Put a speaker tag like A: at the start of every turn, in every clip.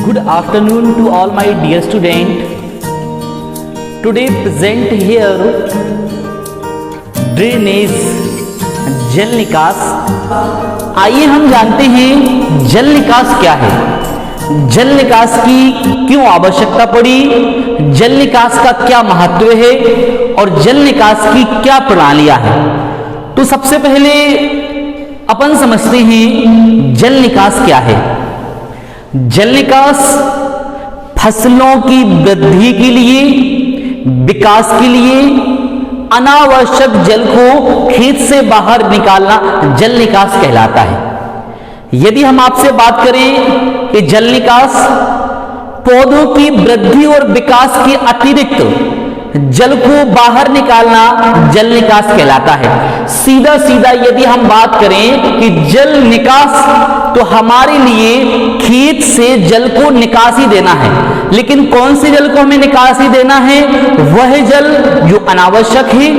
A: Good afternoon to all my dear student. Today present here drainage जल निकास। आइए हम जानते हैं जल निकास क्या है, जल निकास की क्यों आवश्यकता पड़ी, जल निकास का क्या महत्व है और जल निकास की क्या प्रणालियां हैं। तो सबसे पहले अपन समझते हैं जल निकास क्या है। जल निकास फसलों की वृद्धि के लिए, विकास के लिए अनावश्यक जल को खेत से बाहर निकालना जल निकास कहलाता है। यदि हम आपसे बात करें कि जल निकास पौधों की वृद्धि और विकास के अतिरिक्त जल को बाहर निकालना जल निकास कहलाता है। सीधा सीधा यदि हम बात करें कि जल निकास, तो हमारे लिए खेत से जल को निकासी देना है, लेकिन कौन से जल को हमें निकासी देना है? वह जल जो अनावश्यक है,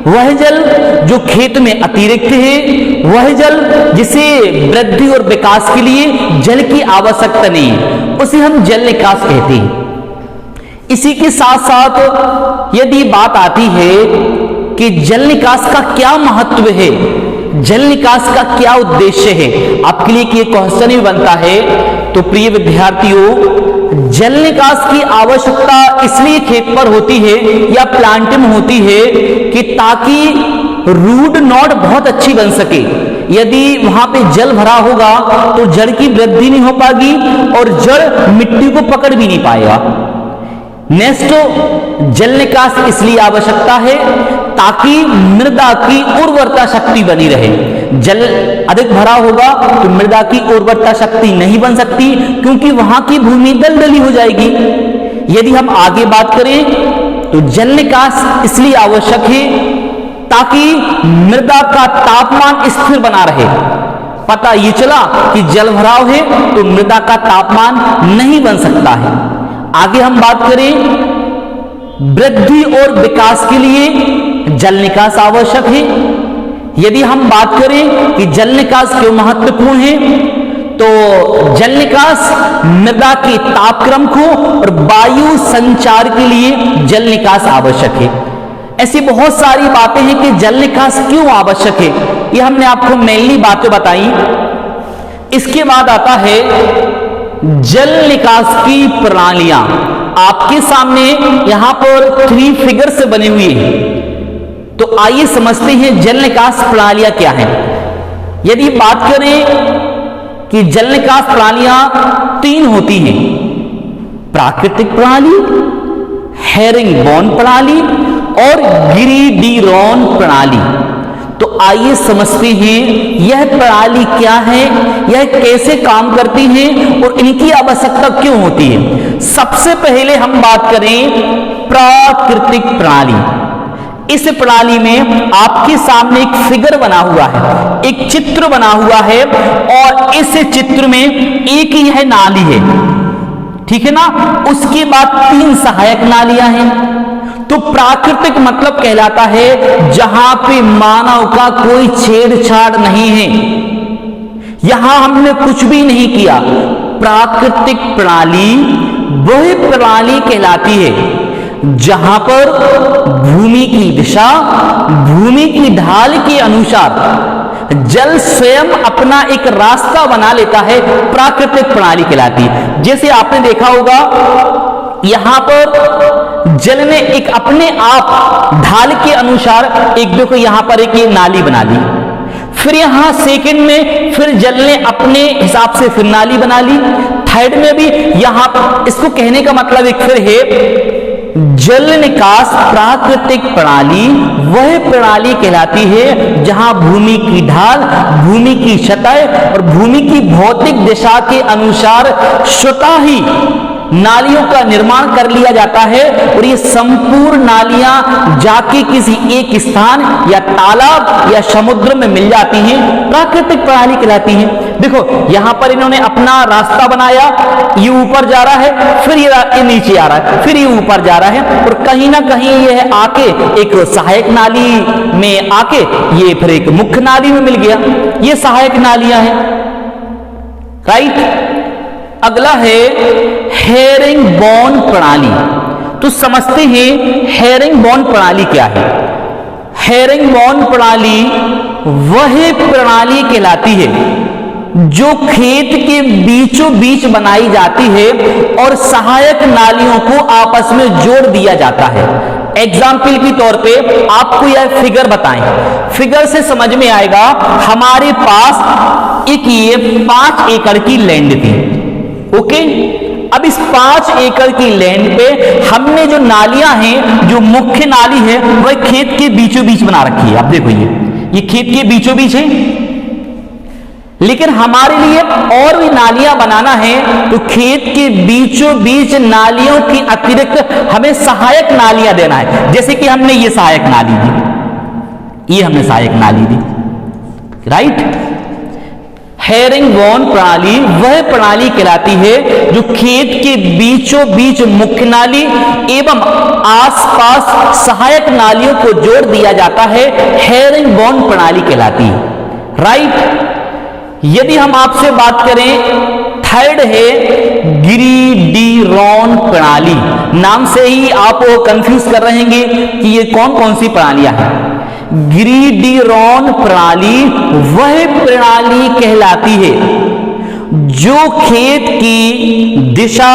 A: वह जल जो खेत में अतिरिक्त है, वह जल जिसे वृद्धि और विकास के लिए जल की आवश्यकता नहीं है, उसे हम जल निकास कहते हैं। इसी के साथ साथ यदि बात आती है कि जल निकास का क्या महत्व है, जल निकास का क्या उद्देश्य है, आपके लिए कि क्वेश्चन भी बनता है। तो प्रिय विद्यार्थियों, जल निकास की आवश्यकता इसलिए खेत पर होती है या प्लांट में होती है कि ताकि रूट नोड बहुत अच्छी बन सके। यदि वहां पे जल भरा होगा तो जड़ की वृद्धि नहीं हो पाएगी और जड़ मिट्टी को पकड़ भी नहीं पाएगा। नेक्स्ट, जल निकास इसलिए आवश्यकता है ताकि मृदा की उर्वरता शक्ति बनी रहे। जल अधिक भरा होगा तो मृदा की उर्वरता शक्ति नहीं बन सकती, क्योंकि वहां की भूमि दलदली हो जाएगी। यदि हम आगे बात करें तो जल निकास इसलिए आवश्यक है ताकि मृदा का तापमान स्थिर बना रहे। पता ये चला कि जल भराव है तो मृदा का तापमान नहीं बन सकता है। आगे हम बात करें, वृद्धि और विकास के लिए जल निकास आवश्यक है। यदि हम बात करें कि जल निकास क्यों महत्वपूर्ण है, तो जल निकास मृदा के तापक्रम को और वायु संचार के लिए जल निकास आवश्यक है। ऐसी बहुत सारी बातें हैं कि जल निकास क्यों आवश्यक है, ये हमने आपको मेनली बातें बताई। इसके बाद आता है जल निकास की प्रणालियां। आपके सामने यहां पर 3 फिगर से बनी हुई है, तो आइए समझते हैं जल निकास प्रणालियां क्या हैं। यदि बात करें कि जल निकास प्रणालियां 3 होती हैं, प्राकृतिक प्रणाली, हेरिंगबोन प्रणाली और गिरिडीरोन प्रणाली। तो आइए समझते हैं यह प्रणाली क्या है, यह कैसे काम करती है और इनकी आवश्यकता क्यों होती है। सबसे पहले हम बात करें प्राकृतिक प्रणाली। इस प्रणाली में आपके सामने एक फिगर बना हुआ है, एक चित्र बना हुआ है, और इस चित्र में एक यह नाली है, ठीक है ना। उसके बाद 3 सहायक नालियां हैं। तो प्राकृतिक मतलब कहलाता है जहां पे मानव का कोई छेड़छाड़ नहीं है, यहां हमने कुछ भी नहीं किया। प्राकृतिक प्रणाली वह प्रणाली कहलाती है जहां पर भूमि की दिशा, भूमि की ढाल के अनुसार जल स्वयं अपना एक रास्ता बना लेता है, प्राकृतिक प्रणाली कहलाती है। जैसे आपने देखा होगा यहां पर जल ने एक अपने आप ढाल के अनुसार एक, देखो यहां पर एक ये नाली बना ली, फिर यहां सेकंड में फिर जल ने अपने हिसाब से फिर नाली बना ली, थर्ड में भी यहां पर। इसको कहने का मतलब एक फिर है जल निकास प्राकृतिक प्रणाली वह प्रणाली कहलाती है जहां भूमि की ढाल, भूमि की सतह और भूमि की भौतिक दिशा के अनुसार स्वतः ही नालियों का निर्माण कर लिया जाता है, और ये संपूर्ण नालियां जाके किसी एक स्थान या तालाब या समुद्र में मिल जाती हैं, प्राकृतिक प्रणाली कहलाती हैं। देखो यहां पर इन्होंने अपना रास्ता बनाया, ये ऊपर जा रहा है, फिर ये नीचे आ रहा है, फिर ये ऊपर जा रहा है, और कहीं ना कहीं ये आके एक सहायक नाली में आके ये फिर एक मुख्य नाली में मिल गया। ये सहायक नालियां हैं, राइट। अगला है हेरिंगबोन प्रणाली। तो समझते हैं हेरिंगबोन प्रणाली क्या है। हेरिंगबोन प्रणाली वह प्रणाली कहलाती है जो खेत के बीचों बीच बनाई जाती है और सहायक नालियों को आपस में जोड़ दिया जाता है। एग्जाम्पल के तौर पे आपको यह फिगर बताएं, फिगर से समझ में आएगा। हमारे पास एक ये 5 एकड़ की लैंड थी, ओके। अब इस 5 एकड़ की लैंड पे हमने जो नालियां हैं, जो मुख्य नाली है वह खेत के बीचों बीच बना रखी है। आप देखो ये खेत के बीचों बीच है, लेकिन हमारे लिए और भी नालियां बनाना है तो खेत के बीचों बीच नालियों की अतिरिक्त हमें सहायक नालियां देना है। जैसे कि हमने ये सहायक नाली दी, ये हमने सहायक नाली दी, राइट। हेरिंगबोन प्रणाली वह प्रणाली कहलाती है जो खेत के बीचों बीच मुख्य नाली एवं आसपास सहायक नालियों को जोड़ दिया जाता है, हेरिंगबोन प्रणाली कहलाती है, राइट। यदि हम आपसे बात करें, थर्ड है गिरिडीरोन प्रणाली। नाम से ही आप कंफ्यूज कर रहेंगे कि ये कौन कौन सी प्रणालियां हैं। गिरिडीरोन प्रणाली वह प्रणाली कहलाती है जो खेत की दिशा,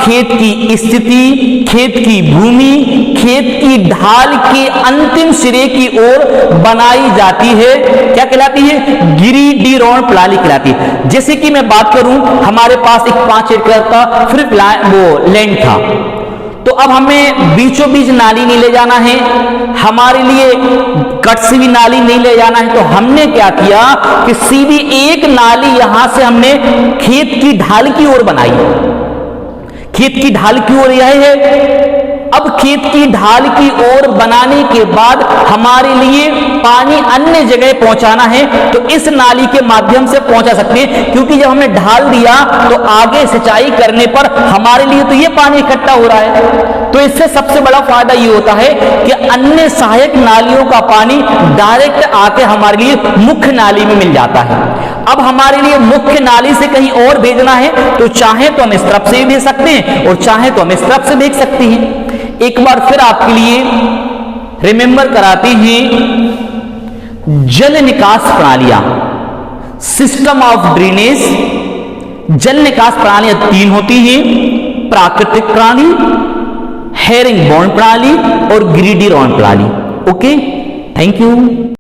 A: खेत की स्थिति, खेत की भूमि, खेत की ढाल के अंतिम सिरे की ओर बनाई जाती है। क्या कहलाती है? गिरिडीरोन प्रणाली कहलाती है। जैसे कि मैं बात करूं, हमारे पास एक 5 एकड़ का फ्री वो लैंड था, तो अब हमें बीचों बीच नाली नहीं ले जाना है, हमारे लिए कट से भी नाली नहीं ले जाना है, तो हमने क्या किया कि सीधी एक नाली यहां से हमने खेत की ढाल की ओर बनाई। खेत की ढाल की ओर यह है। अब खेत की ढाल की ओर बनाने के बाद हमारे लिए पानी अन्य जगह पहुंचाना है तो इस नाली के माध्यम से पहुंचा सकते हैं, क्योंकि जब हमने ढाल दिया तो आगे सिंचाई करने पर हमारे लिए तो ये पानी इकट्ठा हो रहा है। तो इससे सबसे बड़ा फायदा ये होता है कि अन्य सहायक नालियों का पानी डायरेक्ट आके हमारे लिए मुख्य नाली में मिल जाता है। अब हमारे लिए मुख्य नाली से कहीं और भेजना है तो चाहे तो हम इस तरफ से भी भेज सकते हैं और चाहे तो हम इस तरफ से भेज सकते हैं। एक बार फिर आपके लिए रिमेंबर कराते हैं जल निकास प्रणालियां, सिस्टम ऑफ ड्रेनेज। जल निकास प्रणालियां 3 होती हैं, प्राकृतिक प्रणाली, हेरिंगबोन प्रणाली और गिरिडीरोन प्रणाली। Okay, thank you.